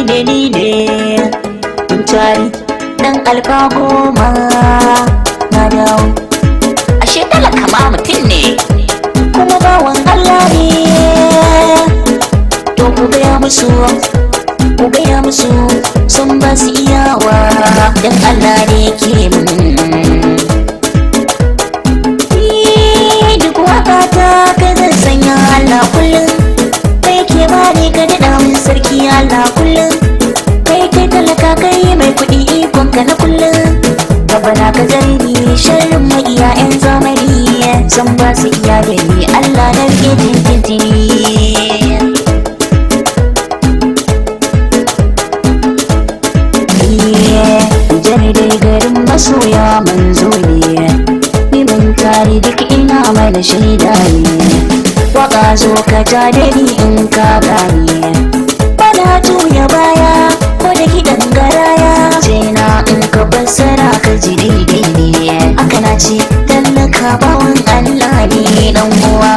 ni ne tari dan alfa goma na dawo. Ashe talaka ma mutum ne kuma bawan Allah ne. To ku gaya musu sun ba su iyawa dan Allah ne ke mun. Duk waka ta ka zan sanya Allah kullum kai ke bani ka daɗa min sarki Allah kullum kai talaka kai mai kuɗi ikon ka na kullum. Gabana ka zargi sharrin maƙiya 'yan zamani san ba su iya da ni Allah na rike tintintini. Jani dai garin masoya manzo ne ni mun tare duk ina mana shaida ne. Waka zo ka ja da ni in ka gane bana juya baya ko da kiɗan garaya jena in ka fassara ka ji daidai ne. Aka na ce tallaka bawan Allah ne dan uwa.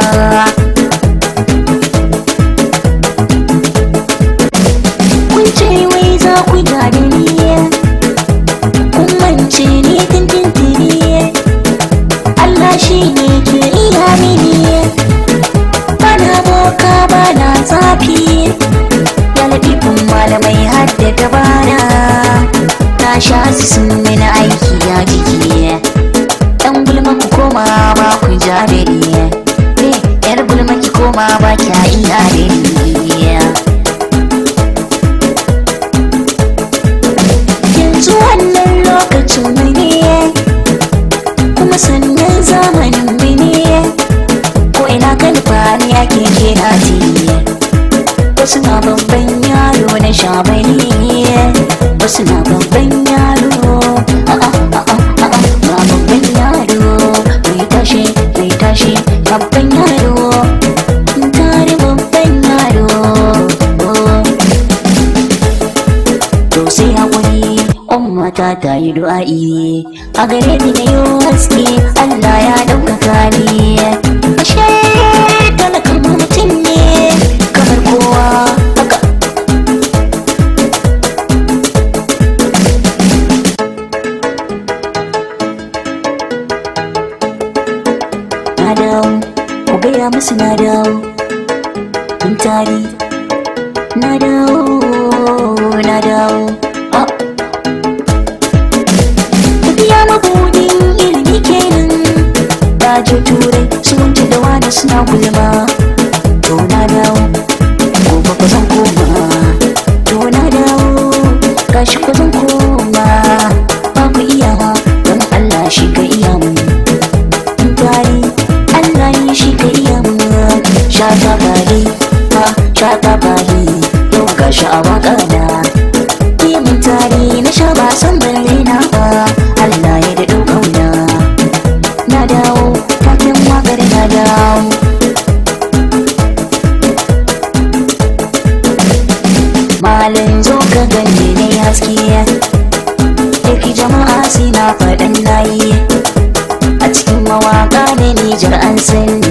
Kun ce wai za ku ja da ni kun mance ni tintintini Allah shi ne ke iya mini bana boka bana zafi ya latifin malamai har da dabara na sha su sun mini aiki ya jiki. Ɗan gulma ku koma ba ku ja da ni yar gulma ki koma ba kya iya da ni. Yanzu wannan lokacin mu ne kuma sannan zamanin mu ne ko ina kan fani ake kira tiye. Wasu na babban yaro na shabani wasu na babban yaro ba babban yaro mai tashi babban yaro tare babban yaro. To sai hakuri ummata ta yi du'a'i a gare ni na yi haske Allah ya ɗaukaka ni. Ashe talaka mutum ne kamar kowa haka. Na dawo ku gaya musu na dawo kun tari na dawo tafiya mabudin ilimi kenan baje turai sun ci da wani suna gulma. To na dawo gobe ku zan koma to na dawo gashi ku zan koma ba ku iyawa don Allah shi ka iya mu tari Allah ne shi ka iya mu. Shata bali yau gashi a waka na ni mun tari na sha ba san balle na ba Allah ya daɗo kauna. Na dawo taken wakar na dawo. Malin zo ka gani ne haske yake jama'a sai na faɗan nayi a cikin mawaka da Nijar an sani.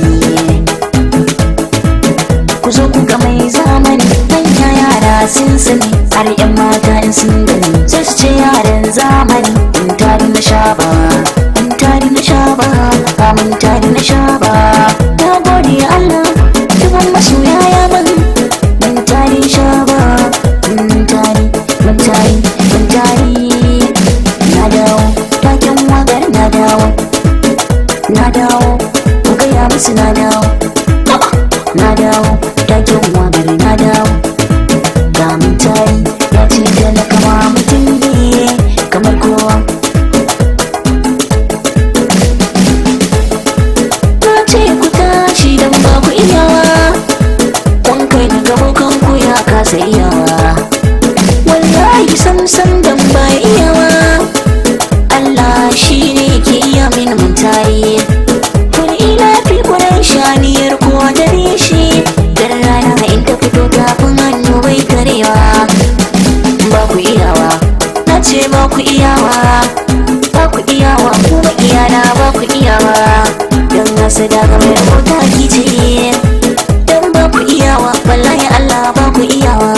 Ku zo ku ga mai zamani manya yara sun sani har 'yan mata in sun gani sai su ce yaran zamani. In tari na sha ba in tari na sha ba mun tari na sha ba. Na gode Allah dubban masoya ya ban mun tari sha ba mun tari na dawo taken wagar na dawo ku gaya musu na dawo taken wagar na dawo. Ga mun tari ya ce talaka ma mutum ne kamar kowa. Na ce ku tashi don ba ku iyawa kun kai na gabo kanku ya kasa iyawa. Wallahi sam don ba iyawa Allah shi ne ke iya min mun tari. Kun ila fi kuren shaniyar kowa dare shi dan rana in ta fito tafin hannu bai karewa. Ba ku iyawa na ce ba ku iyawa kuma iyana ba ku iyawa don hasada ga mai rahota ki ce don ba ku iyawa wallahi Allah ba ku iyawa.